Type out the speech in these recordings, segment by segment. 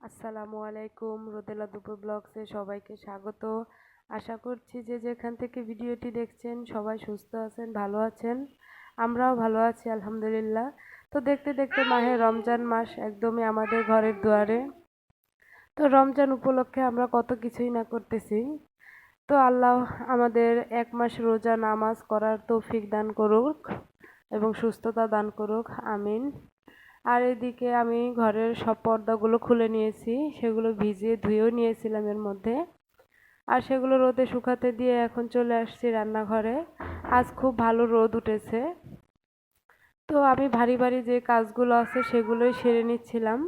আসসালামু আলাইকুম, রোদেলা দুপুর ব্লগসে সবাইকে স্বাগত। আশা করছি যে যেখান থেকে ভিডিওটি দেখছেন সবাই সুস্থ আছেন, ভালো আছেন। আমরাও ভালো আছি আলহামদুলিল্লাহ। তো দেখতে দেখতে মাহে রমজান মাস একদমই আমাদের ঘরের দুয়ারে। তো রমজান উপলক্ষে আমরা কত কিছুই না করতেছি। তো আল্লাহ আমাদের এক মাস রোজা নামাজ করার তৌফিক দান করুক এবং সুস্থতা দান করুক, আমিন। আর এদিকে আমি ঘরের সব পর্দাগুলো খুলে নিয়েছি, সেগুলো ভিজিয়ে ধুয়েও নিয়েছিলাম এর মধ্যে। আর সেগুলো রোদে শুকাতে দিয়ে এখন চলে আসছি রান্নাঘরে। আজ খুব ভালো রোদ উঠেছে। তো আমি ভারী ভারী যে কাজগুলো আছে সেগুলোই সেরে নিচ্ছিলাম।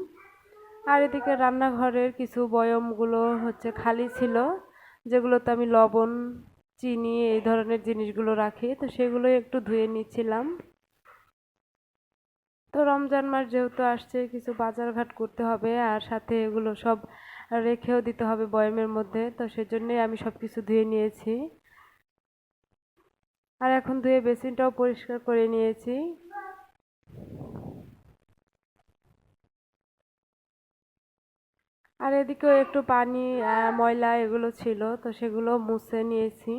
আর এদিকে রান্নাঘরের কিছু বয়মগুলো খালি ছিল, যেগুলোতে আমি লবণ, চিনি এই ধরনের জিনিসগুলো রাখি, তো সেগুলোই একটু ধুয়ে নিচ্ছিলাম। তো রমজান মাস যেহেতু আসছে, কিছু বাজারঘাট করতে হবে আর সাথে এগুলো সব রেখেও দিতে হবে বয়ামের মধ্যে, তো সেজন্যই আমি সবকিছু ধুয়ে নিয়েছি। আর এখন ধুয়ে বেসিনটাও পরিষ্কার করে নিয়েছি। আর এদিকেও একটু পানি, ময়লা এগুলো ছিল, তো সেগুলো মুছে নিয়েছি।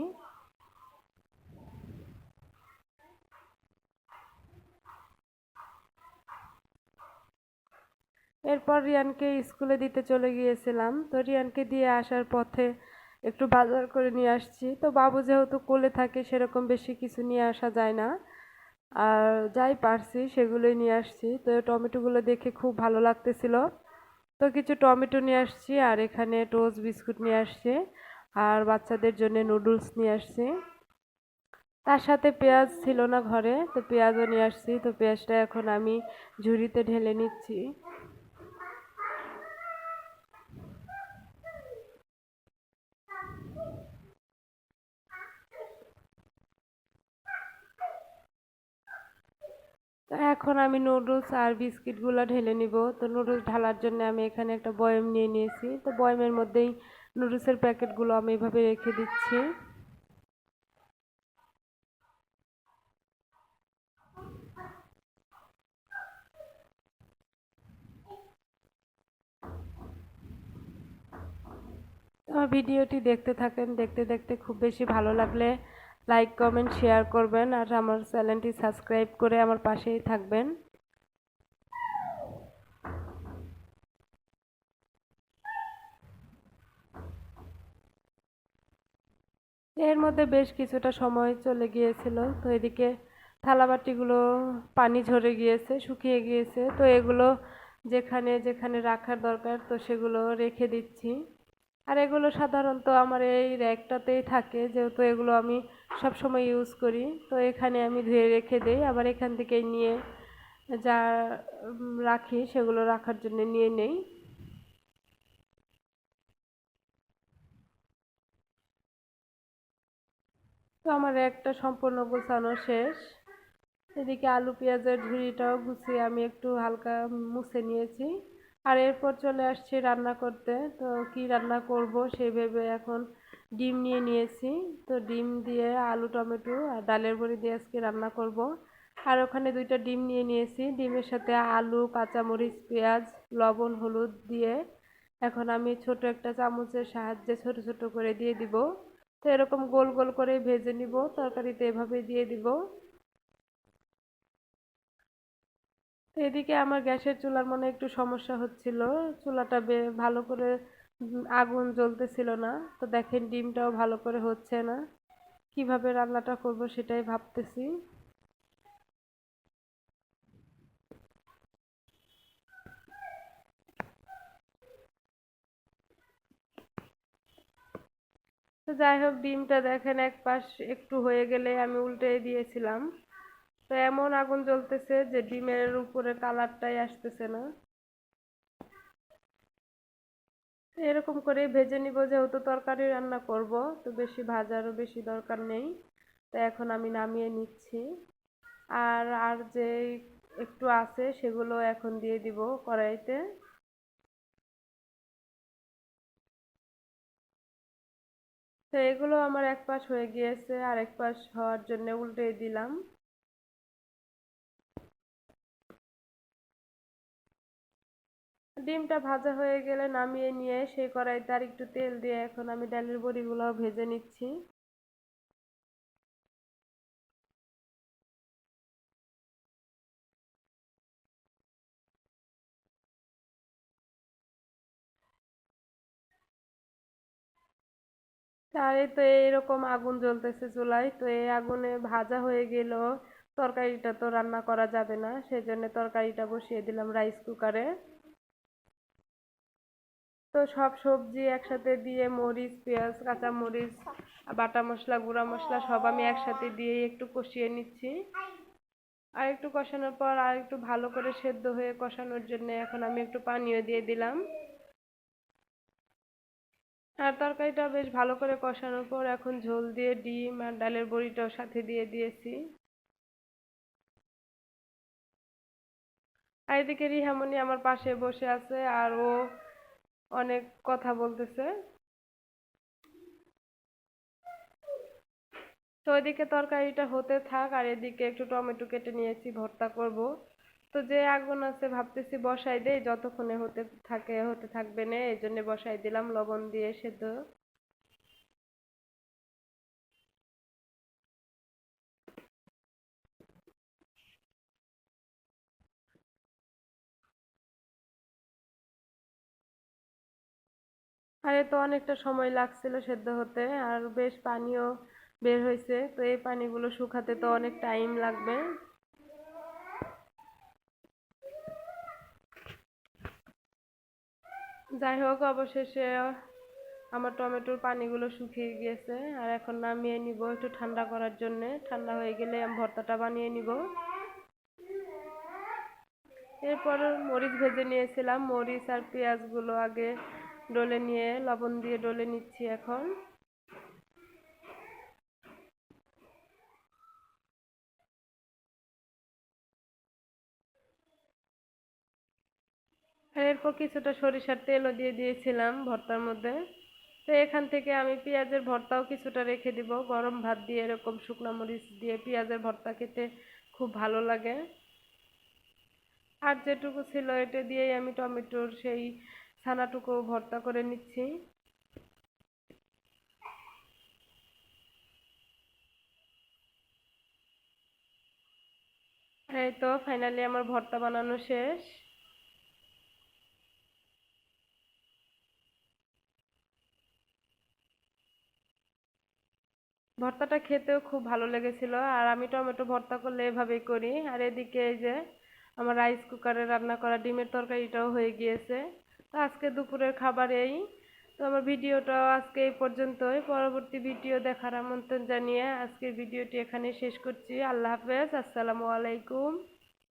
এরপর রিয়ানকে স্কুলে দিতে চলে গিয়েছিলাম। তো রিয়ানকে দিয়ে আসার পথে একটু বাজার করে নিয়ে আসছি। তো বাবু যেহেতু কোলে থাকে, সেরকম বেশি কিছু নিয়ে আসা যায় না। আর যাই পারছি সেগুলোই নিয়ে আসছি। তো টমেটোগুলো দেখে খুব ভালো লাগতেছিল, তো কিছু টমেটো নিয়ে আসছি। আর এখানে টোস্ট বিস্কুট নিয়ে আসছি, আর বাচ্চাদের জন্য নুডলস নিয়ে আসছি। তার সাথে পেঁয়াজ ছিল না ঘরে, তো পেঁয়াজও নিয়ে আসছি। তো পেঁয়াজটা এখন আমি ঝুড়িতে ঢেলে নিচ্ছি। তো এখন আমি নুডলস আর বিস্কিটগুলো ঢেলে নিব। তো নুডলস ঢালার জন্য আমি এখানে একটা বয়ম নিয়ে নিয়েছি। তো বয়মের মধ্যেই নুডলসের প্যাকেটগুলো আমি এভাবে রেখে দিচ্ছি। আমার ভিডিওটি দেখতে থাকেন, দেখতে দেখতে খুব বেশি ভালো লাগলে লাইক কমেন্ট শেয়ার করবেন, আর আমার চ্যানেলটি সাবস্ক্রাইব করে আমার পাশেই থাকবেন। এর মধ্যে বেশ কিছুটা সময় চলে গিয়েছিল। তো এদিকে থালাবাটিগুলো পানি ঝরে গিয়েছে, শুকিয়ে গিয়েছে। তো এগুলো যেখানে যেখানে রাখার দরকার তো সেগুলো রেখে দিচ্ছি। আর এগুলো সাধারণত আমার এই র্যাকটাতেই থাকে, যেহেতু এগুলো আমি সব সময় ইউজ করি। তো এখানে আমি ধুয়ে রেখে দেই, আবার এখান থেকেই নিয়ে যা রাখি সেগুলো রাখার জন্য নিয়ে নেই। তো আমার র্যাকটা সম্পূর্ণ গোছানো শেষ। এদিকে আলু পেঁয়াজের ঝুড়িটাও গুছিয়ে আমি একটু হালকা মুছে নিয়েছি। আর এরপর চলে আসছি রান্না করতে। তো কি রান্না করব সেই ভেবে এখন ডিম নিয়ে নিয়েছি। তো ডিম দিয়ে আলু টমেটো আর ডালের বড়ি দিয়ে আজকে রান্না করব। আর ওখানে দুইটা ডিম নিয়ে নিয়েছি, ডিমের সাথে আলু, কাঁচামরিচ, পেঁয়াজ, লবণ, হলুদ দিয়ে এখন আমি ছোট একটা চামচের সাহায্যে ছোট ছোট করে দিয়ে দিব। তো এরকম গোল গোল করে ভেজে নিব, তরকারিতে এভাবে দিয়ে দিব। তো এদিকে আমার গ্যাসের চুলার মনে একটু সমস্যা হচ্ছিল, চুলাটা ভালো করে আগুন জ্বলতেছিল না। তো দেখেন ডিমটাও ভালো করে হচ্ছে না, কিভাবে রান্নাটা করব সেটাই ভাবতেছি। তো যাই হোক, ডিমটা দেখেন এক পাশ একটু হয়ে গেলে আমি উল্টে দিয়েছিলাম। তো এমন আগুন জ্বলতেছে যে ডিমের উপরে কালারটাই আসতেছে না। তো এরকম করে ভেজে নিব, যেহেতু তরকারি রান্না করব, তো বেশি ভাজারও বেশি দরকার নেই। তো এখন আমি নামিয়ে নিচ্ছি। আর আর যে একটু আছে সেগুলো এখন দিয়ে দিব কড়াইতে। তো এগুলো আমার এক পাশ হয়ে গিয়েছে, আর এক পাশ হওয়ার জন্য উল্টে দিলাম। ডিমটা ভাজা হয়ে গেলে নামিয়ে নিয়ে সেই কড়াইতে আর একটু তেল দিয়ে এখন আমি ডালের বড়িগুলো ভেজে নিচ্ছি। আর এই তো এইরকম আগুন জ্বলতেছে চুলায়, তো এই আগুনে ভাজা হয়ে গেল তরকারিটা তো রান্না করা যাবে না, সেই জন্য তরকারিটা বসিয়ে দিলাম রাইস কুকারে। তো সব সবজি একসাথে দিয়ে মরিচ পেঁয়াজ কাঁচা মরিচ বাটা মশলা গুঁড়া মশলা সব আমি একসাথে দিয়ে একটু কষিয়ে নিচ্ছি। আর একটু কষানোর পর আর একটু ভালো করে সেদ্ধ হয়ে কষানোর জন্য এখন আমি একটু পানিও দিয়ে দিলাম। আর তরকারিটা বেশ ভালো করে কষানোর পর এখন ঝোল দিয়ে ডিম আর ডালের বড়িটাও সাথে দিয়ে দিয়েছি। আর এদিকে রিহামণি আমার পাশে বসে আছে আর ও অনেক কথা বলতেছে। তো ওইদিকে তরকারিটা হতে থাক আর এদিকে একটু টমেটো কেটে নিয়েছি ভর্তা করব। তো যে আগুন আছে ভাবতেছি বসাই দেই, যতক্ষণে হতে থাকবে না এই জন্য বসাই দিলাম লবণ দিয়ে সেদ্ধ। আর এ তো অনেকটা সময় লাগছিল সেদ্ধ হতে আর বেশ পানিও বের হয়েছে, তো এই পানিগুলো শুকাতে তো অনেক টাইম লাগবে। যাই হোক অবশেষে আমার টমেটোর পানিগুলো শুকিয়ে গিয়েছে আর এখন নামিয়ে নিব একটু ঠান্ডা করার জন্য, ঠান্ডা হয়ে গেলে আমি ভর্তাটা বানিয়ে নিব। এরপর মরিচ ভেজে নিয়েছিলাম, মরিচ আর পেঁয়াজগুলো আগে ডলে নিয়ে লবণ দিয়ে ডলে নিচ্ছি এখন। আর এরপর কিছুটা সরিষার তেলও দিয়ে দিয়েছিলাম ভর্তার মধ্যে। তো এখান থেকে আমি পেঁয়াজের ভর্তাও কিছুটা রেখে দিব, গরম ভাত দিয়ে এরকম শুকনো মরিচ দিয়ে পেঁয়াজের ভর্তা খেতে খুব ভালো লাগে। আর যেটুকু ছিল এটা দিয়েই আমি টমেটোর সেই ছানাটুকু ভর্তা করে নিচ্ছি। এই তো ফাইনালি আমার ভর্তা বানানো শেষ। ভর্তাটা খেতেও খুব ভালো লেগেছিল আর আমি টমেটো ভর্তা করলে এভাবেই করি। আর এদিকে এই যে আমার রাইস কুকারে রান্না করা ডিমের তরকারিটাও হয়ে গিয়েছে। তো আজকে দুপুরের খাবার এই। তো আমার ভিডিওটাও আজকে এই পর্যন্তই, পরবর্তী ভিডিও দেখার আমন্ত্রণ জানিয়ে আজকের ভিডিওটি এখানে শেষ করছি। আল্লাহ হাফেজ, আসসালামু আলাইকুম।